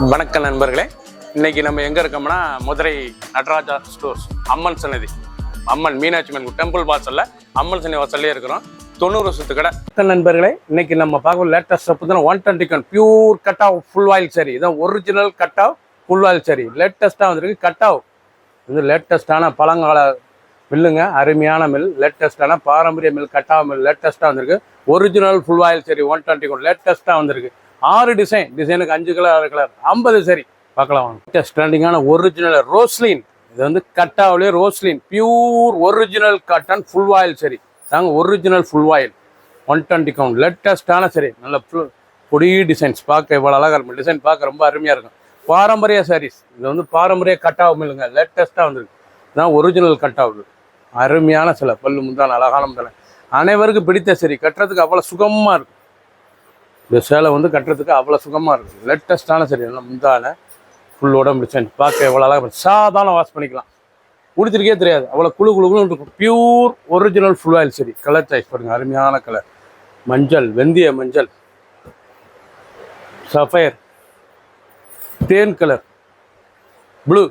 வணக்கம் நண்பர்களே, இன்னைக்கு நம்ம எங்க இருக்கோம்னா மதுரை நடராஜா ஸ்டோர்ஸ் அம்மன் சன்னதி, அம்மன் மீனாட்சி அம்மன் டெம்பிள் வாசல்ல அம்மன் சன்னதி வாசல்லே இருக்கிறோம். 90 வருஷத்து கடை. நண்பர்களே, இன்னைக்கு நம்ம பார்க்க லேட்டஸ்ட் பார்த்தீங்கன்னா 120 pure cut off full oil சரி. இதான் original cut off full oil சரி. லேட்டஸ்ட்டாக வந்திருக்கு கட் ஆஃப். இது லேட்டஸ்டான பழங்கால மில்லுங்க, அருமையான மில், லேட்டஸ்டான பாரம்பரிய மில், கட் ஆஃப் மில் லேட்டஸ்ட்டாக வந்திருக்கு. ஒரிஜினல் ஃபுல் ஆயில் சரி 121 லேட்டஸ்ட்டாக வந்திருக்கு. 6 டிசைனுக்கு 5 கலர் 6 கலர் 50 சரி பார்க்கலாம் வாங்க. ஸ்டாண்டிங்கான ஒரிஜினல் ரோஸ்லின், இது வந்து கட்டாவிலே Roslin pure original cotton full oil சரி. நாங்கள் ஒரிஜினல் ஃபுல் ஆயில் 120 கவுண்ட் லேட்டஸ்டான சரி. நல்ல பொடி டிசைன்ஸ் பார்க்க இவ்வளோ அழகாக இருக்கும். டிசைன் பார்க்க ரொம்ப அருமையாக இருக்கும். பாரம்பரிய சாரீஸ், இது வந்து பாரம்பரிய கட்டாவு மில்லுங்க, லேட்டஸ்ட்டாக வந்துருக்கு. இதுதான் ஒரிஜினல் கட்டாவு. அருமையான சில பல்லு முந்தான அழகான முந்தான, அனைவருக்கும் பிடித்த சரி. கட்டுறதுக்கு அவ்வளோ சுகமாக இருக்கும். இந்த சேலை வந்து கட்டுறதுக்கு அவ்வளோ சுகமாக இருக்கும். லேட்டஸ்ட்டான சரி. நல்லா முந்தான ஃபுல் உடம்பு டிசைன் பார்க்க எவ்வளோ அழகாக சாதாரண வாஷ் பண்ணிக்கலாம், குடிச்சிருக்கே தெரியாது, அவ்வளோ குழு குழுன்னு இருக்கும். பியூர் ஒரிஜினல் ஃபுல் ஆயில் சரி. கலர் சாய்ஸ் பாருங்கள், அருமையான கலர். மஞ்சள், வெந்தய மஞ்சள், சஃபயர், தேன் கலர், ப்ளூ.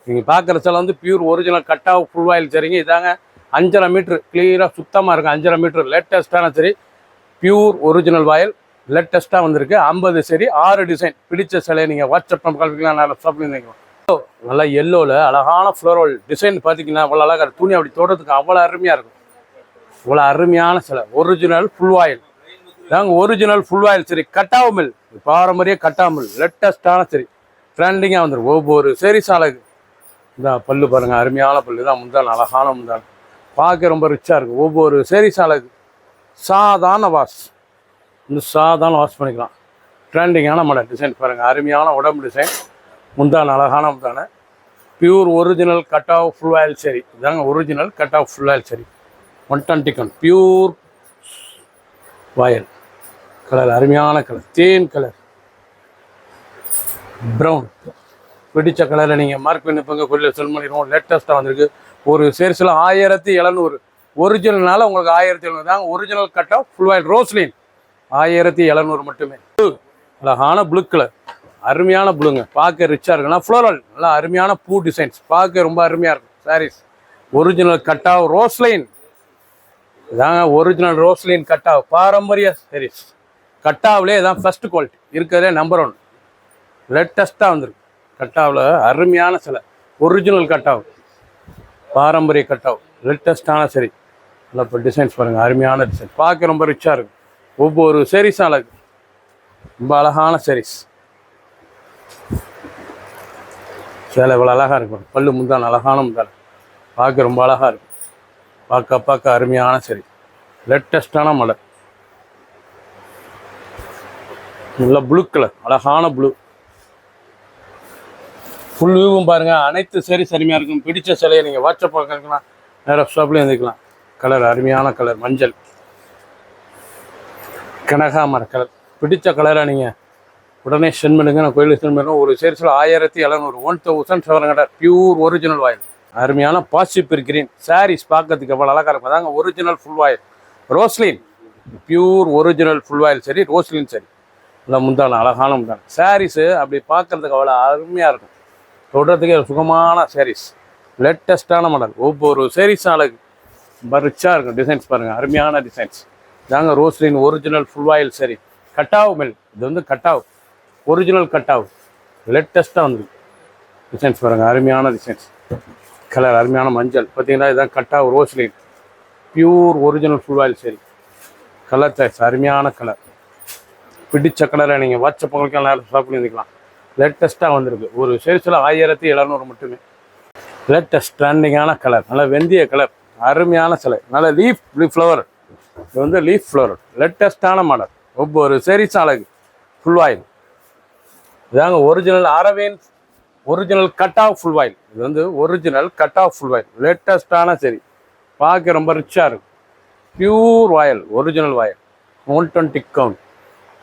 நீங்கள் பார்க்குற சேலை வந்து பியூர் ஒரிஜினல் கட்டாக ஃபுல் ஆயில் சரிங்க. இதாங்க 5.5 மீட்ரு கிளியராக சுத்தமாக இருக்கும். 5.5 மீட்ரு லேட்டஸ்ட்டான சரி. பியூர் ஒரிஜினல் ஆயில் லேட்டஸ்ட்டாக வந்திருக்கு. 50 சரி, 6 டிசைன். பிடிச்ச சிலையை நீங்கள் வாட்ஸ்அப் கால்பிக்கலாம், நல்லா ஷாப்பிங் பண்ணிக்கலாம். நல்லா எல்லோவில் அழகான ஃப்ளோரல் டிசைன் பார்த்தீங்கன்னா அவ்வளோ அழகாக இருக்கும். துணி அப்படி தோட்டத்துக்கு அவ்வளோ அருமையாக இருக்கும். இவ்வளோ அருமையான சிலை ஒரிஜினல் ஃபுல் ஆயில். நாங்கள் ஒரிஜினல் ஃபுல் ஆயில் சரி. கட்டாவு மில், பாரம்பரிய கட்டாவு மில் லேட்டஸ்ட்டான சரி. ட்ரெண்டிங்காக வந்துடும். ஒவ்வொரு சரி சாலைக்கு இந்த பல்லு பாருங்கள், அருமையான பல்லு தான். முந்தான அழகான முந்தான பார்க்க ரொம்ப ரிச்சாக இருக்கும். ஒவ்வொரு சரி சாலைக்கு சாதாரண வாஷ், இந்த சாதாரண வாஷ் பண்ணிக்கலாம். ட்ரெண்டிங்கான மாடல் டிசைன் பாருங்கள், அருமையான உடம்பு டிசைன். முந்தான அழகான முந்தான pure original cut off full oil சரி. இதாங்க original cut off full oil சரி 120 பியூர் வாயல் கலர், அருமையான கலர். தேன் கலர், ப்ரௌன். பிடிச்ச கலரில் நீங்கள் மார்க் பண்ணி இப்போ கொல்லியில் செல் பண்ணிடுவோம். லேட்டஸ்ட்டாக வந்திருக்கு. ஒரு சேல்ஸில் 1700, ஒரிஜினல்னால உங்களுக்கு 1700 தாங்க. Original cut off full oil Roslin 1700 மட்டுமே. அழகான ப்ளூ கலர், அருமையான ப்ளூங்க, பார்க்க ரிச்சாக இருக்குன்னா ஃப்ளோரல் நல்லா அருமையான பூ டிசைன்ஸ் பார்க்க ரொம்ப அருமையாக இருக்கும். சாரீஸ் ஒரிஜினல் கட் ஆஃப் ரோஸ்லைன், இதாங்க ஒரிஜினல் ரோஸ்லைன் கட் ஆஃப் பாரம்பரிய சாரீஸ். கட்டாவிலே இதான் ஃபர்ஸ்ட் குவாலிட்டி இருக்கிறதே நம்பர் 1. லேட்டஸ்ட்டாக வந்துருக்கு. கட்டாவில் அருமையான சிலை ஒரிஜினல் கட்டாவ், பாரம்பரிய கட்டாவ் லேட்டஸ்ட்டான சரி. நல்லா இப்போ டிசைன்ஸ் பாருங்கள், அருமையான டிசைன் பார்க்க ரொம்ப ரிச்சாக இருக்கும். ஒவ்வொரு சாரீஸும் அழகு, ரொம்ப அழகான சாரீஸ். சேலை இவ்வளோ அழகாக இருக்கும். பல்லு முந்தான அழகான முந்தான பார்க்க ரொம்ப அழகாக இருக்கும். பார்க்க அருமையான சரி. லேட்டஸ்டான மலர், நல்ல ப்ளூ கலர், அழகான ப்ளூ. ஃபுல் வியூவும் பாருங்கள், அனைத்து சரி சரிமையாக இருக்கும். பிடிச்ச சிலையை நீங்கள் வாட்ஸ்அப் பார்க்கலாம், நேராக ஷாப்லேயும் வந்துக்கலாம். கலர் அருமையான கலர், மஞ்சள் கனகாமர கலர். பிடிச்ச கலரை நீங்கள் உடனே சென்ட் பண்ணுங்க, நான் கோயிலுக்கு சென்ட் பண்ணுறோம். ஒரு சேல்ஸில் 1700, 1700 பியூர் ஒரிஜினல் ஆயில். அருமையான பாசிபிள் கிரீன் சாரீஸ் பார்க்கறதுக்கு எவ்வளோ அழகாக இருக்கும். அதாங்க original full oil Roslin, pure original full oil சரி. ரோஸ்லின் சரி. இல்லை முந்தான அழகான முந்தான சாரீஸு அப்படி பார்க்குறதுக்கு அவ்வளோ அருமையாக இருக்கும். தொடுறதுக்கே சுகமான சாரீஸ், லேட்டஸ்ட்டான மாடல். ஒவ்வொரு சாரீஸும் அழகு ரொம்ப ரிச்சாக இருக்கும். டிசைன்ஸ் பாருங்கள், அருமையான டிசைன்ஸ். இதாங்க ரோஸ்லின் ஒரிஜினல் ஃபுல் ஆயில் சரி. கட்டாவ் மில், இது வந்து கட்டாவ் ஒரிஜினல் கட்டாவ் லேட்டஸ்ட்டாக வந்து டிசைன்ஸ் பாருங்கள், அருமையான டிசைன்ஸ். கலர் அருமையான மஞ்சள் பார்த்தீங்கன்னா இதுதான் கட்டாவ் Roslin pure original full oil சரி. கலர் சாய்ஸ் அருமையான கலர். பிடிச்ச கலரை நீங்கள் வாட்ஸ்அப் உங்களுக்கு நேரம் ஷாப் பண்ணி வந்துக்கலாம். லேட்டஸ்ட்டாக வந்திருக்கு. ஒரு சேல்ஸில் 1700 மட்டுமே. லேட்டஸ்ட் ட்ரெண்டிங்கான கலர், நல்ல வெந்தய கலர், அருமையான சிலை. நல்ல லீஃப் ஃப்ளவர், இது வந்து லீஃப் ஃப்ளவர் லேட்டஸ்ட்டான மாடல். ஒவ்வொரு சேரீஸும் அழகு. ஃபுல் ஆயில், இதாங்க original Arvind original cut off full oil. இது வந்து original cut off full oil லேட்டஸ்ட்டான சரி. பார்க்க ரொம்ப ரிச்சாக இருக்கும். Pure oil original oil 120 count.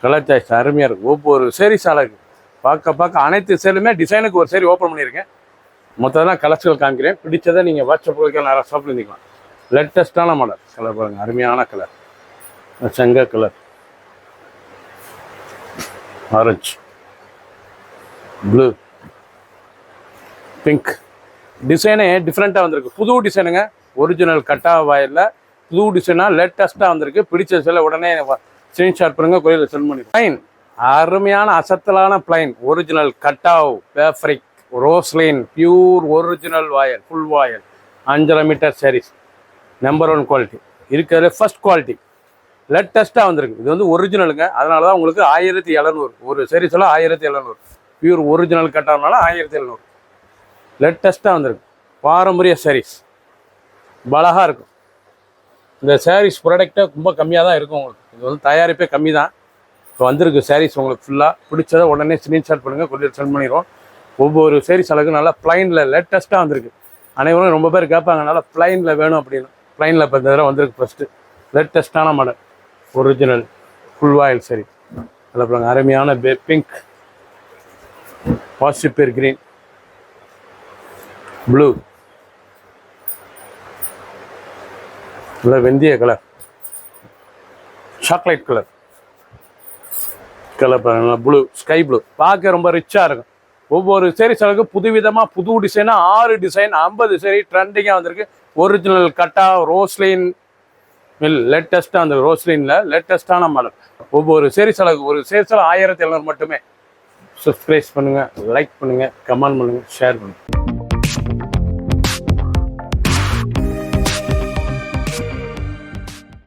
Colour choice அருமையாக இருக்கும். ஒவ்வொரு சேரீஸ் அழகு. பார்க்க அனைத்து சேலுமே டிசைனுக்கு ஒரு சேரி ஓப்பன் பண்ணியிருக்கேன். மொத்தம் கலர்ஸ்கள் காமிக்கிறேன். பிடிச்சதை நீங்கள் வாட்ஸ்அப் நிறைய ஷாப்பில் இருந்துக்கலாம். லேட்டஸ்ட்டான மாடல். கலர் பாருங்கள், அருமையான கலர். செங்க கலர், ஆரஞ்சு, ப்ளூ, பிங்க். டிசைனே டிஃப்ரெண்ட்டாக வந்திருக்கு. புது டிசைனுங்க. ஒரிஜினல் கட்டா வாயில் புது டிசைனாக லேட்டஸ்ட்டாக வந்திருக்கு. பிடிச்ச சில உடனே ஸ்க்ரீன்ஷாட் பண்ணுங்க, கோயிலில் சென்ட் பண்ணி. பிளைன், அருமையான அசத்தலான பிளைன். ஒரிஜினல் கட்டாவ் fabric Roseline pure original voile, full voile 5.5 metre saris. Number 1 quality இருக்கிறது. ஃபர்ஸ்ட் குவாலிட்டி லேட்டஸ்ட்டாக வந்திருக்கு. இது வந்து ஒரிஜினலுங்க. அதனால தான் உங்களுக்கு 1700. ஒரு சாரீஸில் 1700 பியூர் ஒரிஜினல் கட்டானால 1700. லேட்டஸ்ட்டாக வந்திருக்கு. பாரம்பரிய சாரீஸ் அழகாக இருக்கும். இந்த சாரீஸ் ப்ராடக்டே ரொம்ப கம்மியாக தான் இருக்கும் உங்களுக்கு. இது வந்து தயாரிப்பே கம்மி தான். இப்போ வந்திருக்கு சாரீஸ் உங்களுக்கு ஃபுல்லாக பிடிச்சதை உடனே ஸ்க்ரீன்ஷாட் பண்ணுங்கள், கொரியர் சென்ட் பண்ணிடுவோம். ஒவ்வொரு சாரீஸ் அழகு நல்லா ப்ளைனில் லேட்டஸ்ட்டாக வந்திருக்கு. அனைவரும் ரொம்ப பேர் கேட்பாங்க நல்லா ப்ளைனில் வேணும் அப்படின்னு. ப்ளைனில் இப்போ இந்த தடவை வந்திருக்கு ஃபஸ்ட்டு. லேட்டஸ்ட்டான மாடல் ஒரிஜினல் ஃபுல் வாயில் சரி. அதில் பாருங்க அருமையான பிங்க், பாசிப்பேர் கிரீன், ப்ளூ, இல்லை வெந்தய கலர், சாக்லேட் கலர் பாருங்க, ப்ளூ, ஸ்கை ப்ளூ. பார்க்க ரொம்ப ரிச்சாக இருக்கும். ஒவ்வொரு சாரீஸ்களுக்கு புதுவிதமாக புது டிசைனாக 6 டிசைன் 50 சாரி ட்ரெண்டிங்காக வந்திருக்கு. ஒரிஜினல் கட்டா ரோஸ்லைன் மில் லேட்டஸ்ட்டாக அந்த ரோஸ்லைனில் லேட்டஸ்ட்டான மாடல். ஒவ்வொரு சாரீஸ்களுக்கு ஒரு சாரீஸில் 1700 மட்டுமே. சப்ஸ்கிரைப் பண்ணுங்கள், லைக் பண்ணுங்கள், கமெண்ட் பண்ணுங்கள், ஷேர் பண்ணுங்கள்.